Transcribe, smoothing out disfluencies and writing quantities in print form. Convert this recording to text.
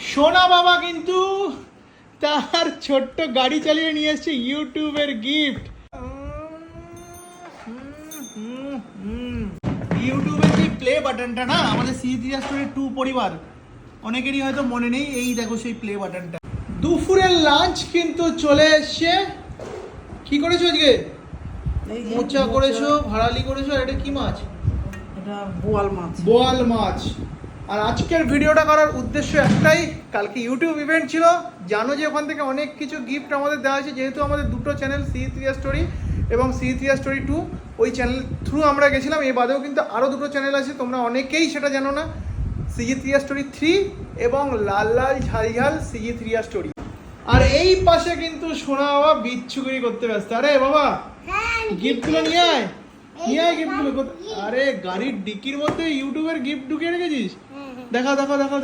সোনা বাবা কিন্তু তার ছোট্ট গাড়ি চালিয়ে নিয়ে এসেছে ইউটিউবের গিফট। ইউটিউবের যে প্লে বাটনটা না, আমাদের সিজিথ্রি স্টোরি 2 পরিবার অনেকেরই হয়তো মনে নেই। এই দেখো সেই প্লে বাটনটা। দুপুরের লাঞ্চ কিন্তু চলে এসছে। কি করেছো আজকে? মোচা করেছো, ভাড়ালি করেছো, আর এটা কি মাছ? এটা বোয়াল মাছ। বোয়াল মাছ। আর আজকের ভিডিওটা করার উদ্দেশ্য একটাই, কালকে ইউটিউব ইভেন্ট ছিল, জানো যে ওখান থেকে অনেক কিছু গিফট আমাদের দেওয়া হয়েছে। যেহেতু আমাদের দুটো চ্যানেল সিজিথ্রি স্টোরি এবং সিজিথ্রি স্টোরি 2, ওই চ্যানেল থ্রু আমরা গেছিলাম। এই বাদেও কিন্তু আরও দুটো চ্যানেল আছে, তোমরা অনেকেই সেটা জানো না, সিজিথ্রি স্টোরি 3 এবং লাল লাল ঝাল ঝাল সিজিথ্রি স্টোরি। আর এই পাশে কিন্তু সোনা বাবা বিচ্ছুগিরি করতে ব্যস্ত। আরে বাবা, গিফটগুলো নিয়ে আয়, নিয়ে আয় গিফটগুলো। আরে গাড়ির ডিকির মধ্যে ইউটিউবের গিফট ঢুকিয়ে রেখেছিস? দেখাও দেখাও দেখাও।